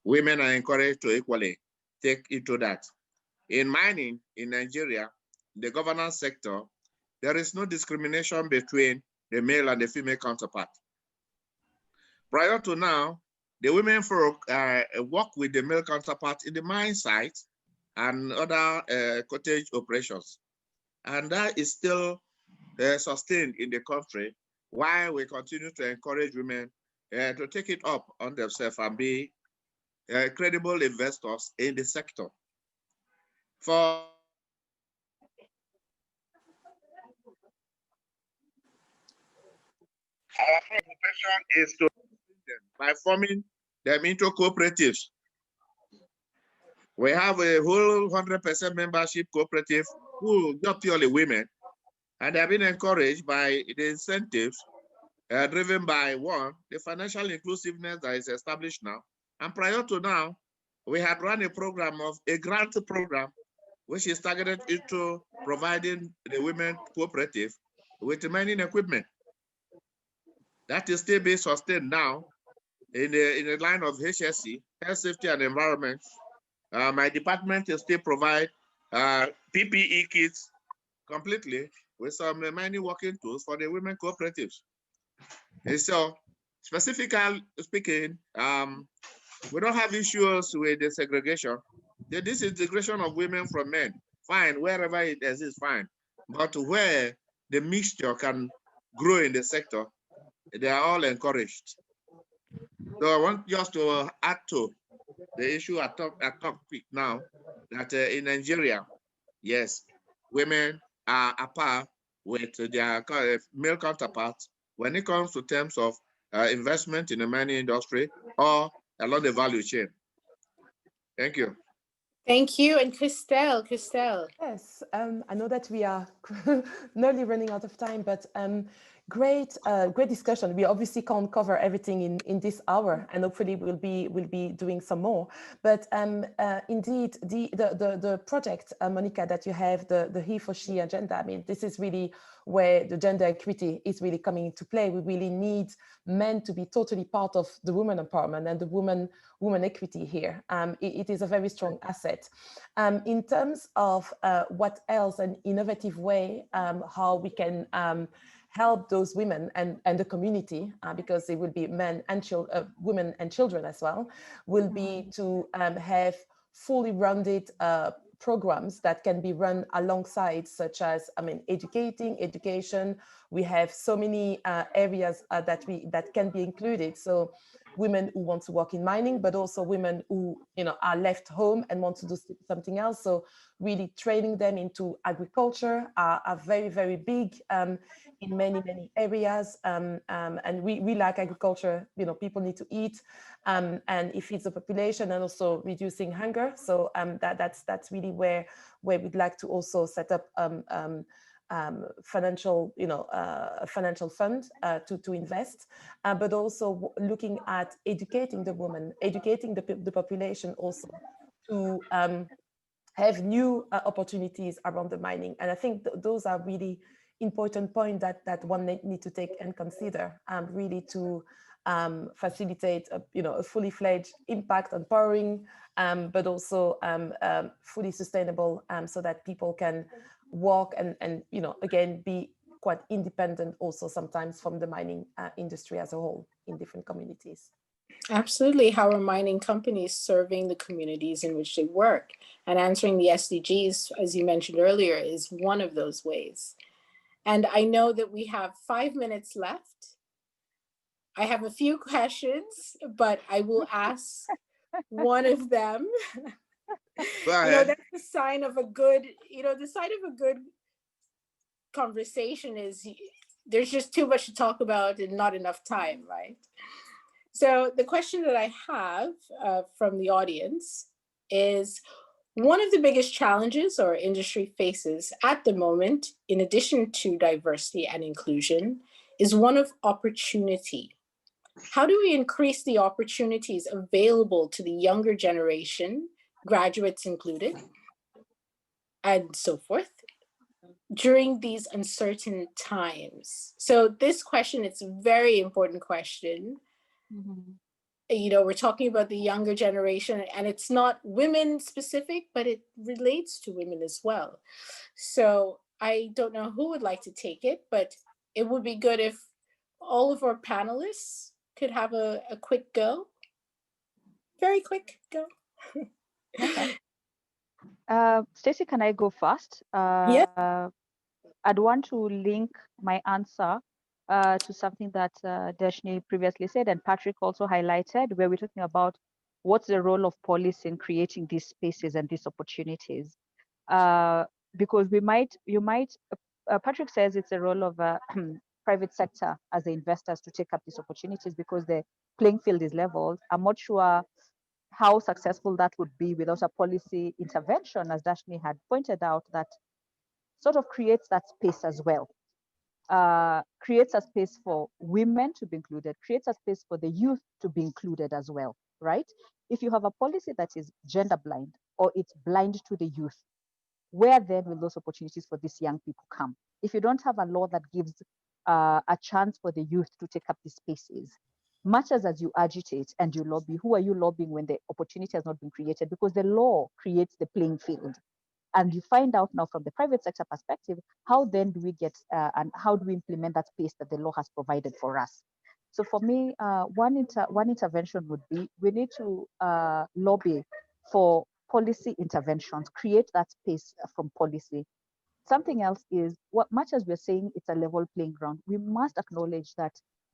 women are encouraged to equally take into that. In mining in Nigeria, the governance sector, there is no discrimination between the male and the female counterpart. Prior to now, the women folk work with the male counterpart in the mine site and other cottage operations. And that is still sustained in the country, while we continue to encourage women to take it up on themselves and be credible investors in the sector. For our preoccupation is to them by forming them into cooperatives. We have a whole 100% membership cooperative who are purely women, and they have been encouraged by the incentives driven by one, the financial inclusiveness that is established now. And prior to now, we had run a program of a grant program, which is targeted into providing the women cooperative with mining equipment. That is still being sustained now in the line of HSE, Health, Safety and Environment. My department is still provide PPE kits completely with some mining working tools for the women cooperatives. And so, specifically speaking, we don't have issues with the segregation. The disintegration of women from men, fine, wherever it exists, fine. But where the mixture can grow in the sector, they are all encouraged. So I want just to add to the issue I talk quick now, that in Nigeria, yes, women are apart with their male counterparts when it comes to terms of investment in the mining industry or along the value chain. Thank you. Thank you. And Christelle. Yes, I know that we are nearly running out of time, but Great, great discussion. We obviously can't cover everything in this hour, and hopefully we'll be doing some more. But indeed, the project, Monica, that you have, the he for she agenda. I mean, this is really where the gender equity is really coming into play. We really need men to be totally part of the women empowerment and the woman equity here. It is a very strong asset. In terms of what else, an innovative way, how we can help those women and the community, because it will be men and women and children as well, will be to have fully rounded programs that can be run alongside, such as, I mean, education. We have so many areas that can be included. So women who want to work in mining, but also women who, you know, are left home and want to do something else. So really training them into agriculture are very, very big in many areas. And we like agriculture. You know, people need to eat, and it feeds the population, and also reducing hunger. So that's really where we'd like to also set up financial, you know, financial fund to invest, but also looking at educating the women, educating the population also to have new opportunities around the mining. And I think those are really important points that one need to take and consider, really to facilitate a fully fledged impact on powering, but also fully sustainable, so that people can work and you know, again, be quite independent also sometimes from the mining industry as a whole in different communities. Absolutely. How are mining companies serving the communities in which they work? And answering the SDGs, as you mentioned earlier, is one of those ways. And I know that we have 5 minutes left. I have a few questions, but I will ask one of them. Go ahead. That's the sign of a good, the sign of a good conversation is there's just too much to talk about and not enough time, right? So the question that I have from the audience is, one of the biggest challenges our industry faces at the moment, in addition to diversity and inclusion, is one of opportunity. How do we increase the opportunities available to the younger generation, graduates included, and so forth, during these uncertain times? So this question, it's a very important question. Mm-hmm. We're talking about the younger generation, and it's not women specific, but it relates to women as well. So I don't know who would like to take it, but it would be good if all of our panelists could have a quick go. Very quick go. Okay. Stacey, can I go first? Yeah. I'd want to link my answer to something that Dashney previously said, and Patrick also highlighted, where we're talking about what's the role of policy in creating these spaces and these opportunities. Because Patrick says it's a role of private sector as the investors to take up these opportunities because the playing field is leveled. I'm not sure how successful that would be without a policy intervention, as Dashney had pointed out, that sort of creates that space as well. Creates a space for women to be included, creates a space for the youth to be included as well, right? If you have a policy that is gender blind or it's blind to the youth, where then will those opportunities for these young people come? If you don't have a law that gives a chance for the youth to take up these spaces, much as you agitate and you lobby, who are you lobbying when the opportunity has not been created? Because the law creates the playing field. And you find out now from the private sector perspective, how then do we get and how do we implement that space that the law has provided for us? So for me, one intervention would be, we need to lobby for policy interventions, create that space from policy. Something else is, what much as we're saying it's a level playing ground, we must acknowledge that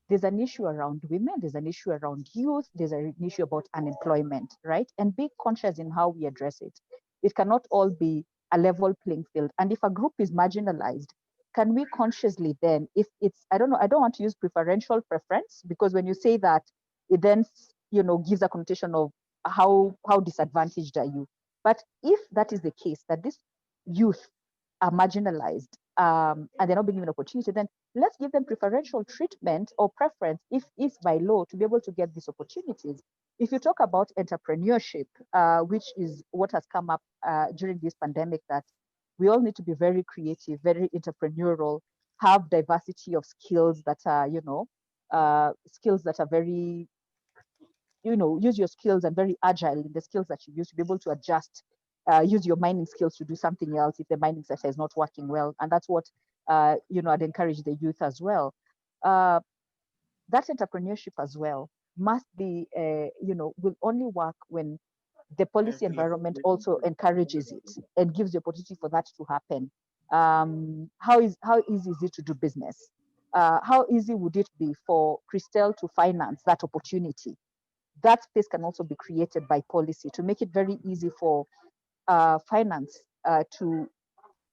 there's an issue around women, there's an issue around youth, there's an issue about unemployment, right? And be conscious in how we address it. It cannot all be a level playing field. And if a group is marginalized, can we consciously then, if it's, I don't want to use preferential preference, because when you say that, it then, gives a connotation of how disadvantaged are you. But if that is the case, that this youth are marginalized and they're not being given opportunity, then let's give them preferential treatment or preference, if by law, to be able to get these opportunities. If you talk about entrepreneurship, which is what has come up during this pandemic, that we all need to be very creative, very entrepreneurial, have diversity of skills that are, skills that are very, use your skills and very agile in the skills that you use to be able to adjust, use your mining skills to do something else if the mining sector is not working well. And that's what, I'd encourage the youth as well. That entrepreneurship as well must be, will only work when the policy environment also encourages it and gives the opportunity for that to happen. How easy is it to do business? How easy would it be for Christelle to finance that opportunity? That space can also be created by policy to make it very easy for finance to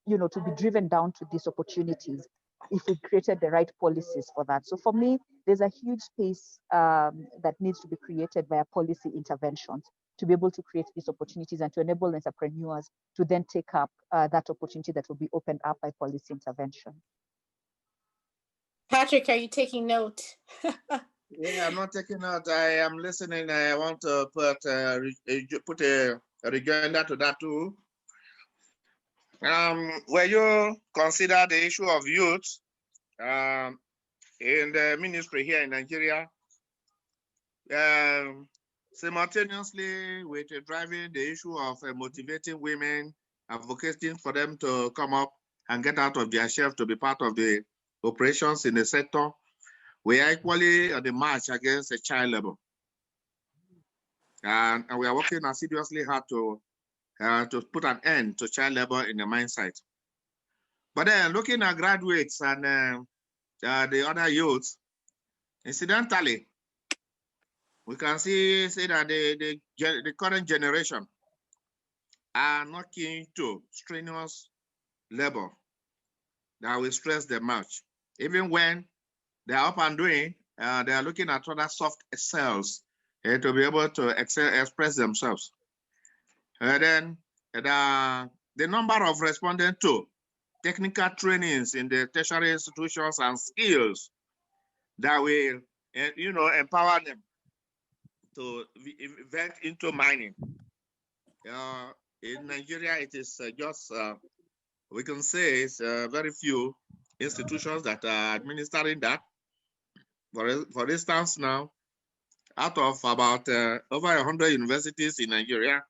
be driven down to these opportunities if we created the right policies for that. So for me, there's a huge space that needs to be created via policy interventions to be able to create these opportunities and to enable entrepreneurs to then take up that opportunity that will be opened up by policy intervention. Patrick, are you taking note? Yeah, I'm not taking note. I am listening. I want to put a rejoinder to that too. Where you consider the issue of youth in the ministry here in Nigeria, simultaneously with driving the issue of motivating women, advocating for them to come up and get out of their shelf to be part of the operations in the sector, we are equally on the march against child labor. And we are working assiduously hard to put an end to child labor in the mine site. But then looking at graduates and the other youths, incidentally, we can see that the current generation are not keen to strenuous labor that will stress them much. Even when they are up and doing, they are looking at other soft cells to be able to express themselves. And then the number of respondents to technical trainings in the tertiary institutions and skills that will, empower them to vent into mining. In Nigeria, it is just, we can say it's very few institutions that are administering that. For instance, now, out of about over 100 universities in Nigeria,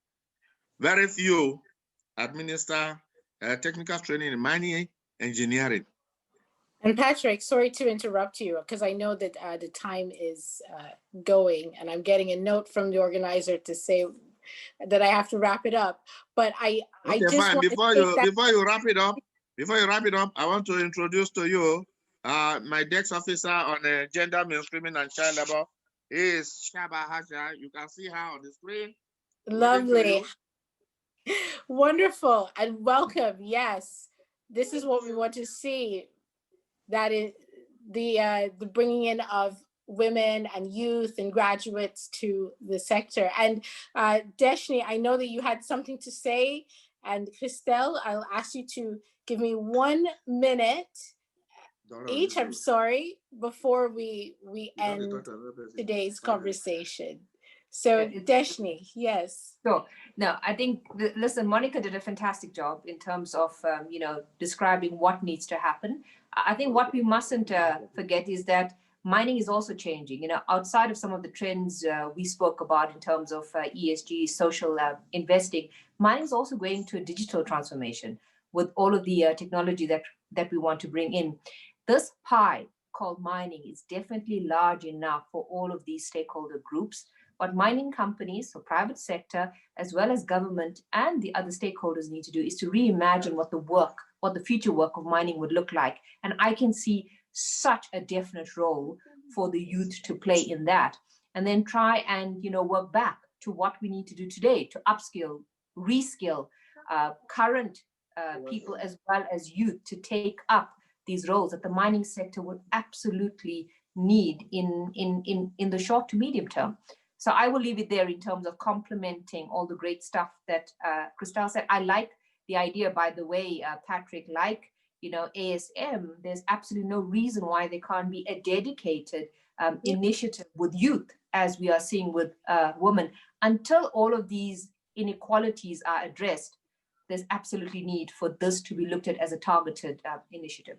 very few administer technical training in mining engineering. And Patrick, sorry to interrupt you, because I know that the time is going, and I'm getting a note from the organizer to say that I have to wrap it up. But I just fine. want Before you wrap it up, I want to introduce to you my desk officer on gender mainstreaming and child labor is Shaba Haja. You can see her on the screen. Lovely. Wonderful and welcome. Yes, this is what we want to see. That is the bringing in of women and youth and graduates to the sector. And Dashney, I know that you had something to say, and Christelle, I'll ask you to give me 1 minute each, I'm sorry, before we end today's conversation. So Dashney, yes. Sure. No, I think, listen, Monica did a fantastic job in terms of, describing what needs to happen. I think what we mustn't forget is that mining is also changing. Outside of some of the trends we spoke about in terms of ESG, social investing, mining is also going to a digital transformation with all of the technology that we want to bring in. This pie called mining is definitely large enough for all of these stakeholder groups. What mining companies, so private sector, as well as government and the other stakeholders need to do is to reimagine what the future work of mining would look like. And I can see such a definite role for the youth to play in that. And then try and, work back to what we need to do today to upskill, reskill current people as well as youth to take up these roles that the mining sector would absolutely need in the short to medium term. So I will leave it there in terms of complementing all the great stuff that Christelle said. I like the idea, by the way, Patrick, ASM, there's absolutely no reason why there can't be a dedicated initiative with youth, as we are seeing with women. Until all of these inequalities are addressed, there's absolutely need for this to be looked at as a targeted initiative.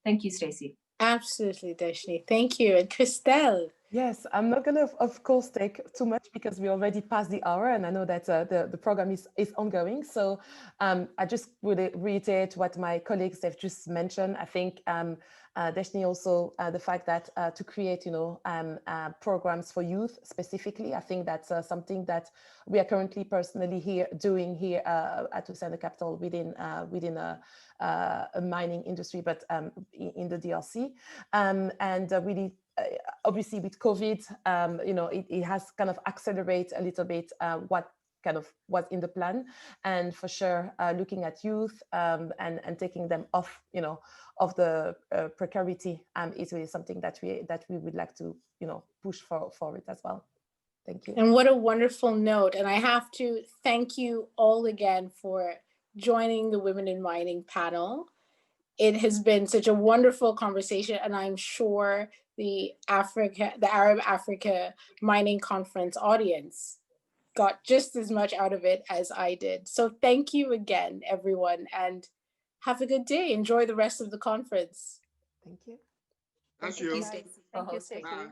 Thank you, Stacey. Absolutely, Dashney. Thank you. And Christelle. Yes, I'm not going to, of course, take too much because we already passed the hour, and I know that the program is ongoing. So I just would reiterate what my colleagues have just mentioned. I think Dashney also the fact that to create, programs for youth specifically, I think that's something that we are currently personally doing here at Usana Capital within a mining industry, but in the DRC, and really. Obviously, with COVID, it has kind of accelerated a little bit what kind of was in the plan, and for sure, looking at youth and taking them off, of the precarity is really something that we would like to, push forward as well. Thank you. And what a wonderful note! And I have to thank you all again for joining the Women in Mining panel. It has been such a wonderful conversation, and I'm sure the Arab Africa Mining Conference audience got just as much out of it as I did. So thank you again, everyone, and have a good day. Enjoy the rest of the conference. Thank you. Thank you. Stacey. Thank you, Stacey. Bye.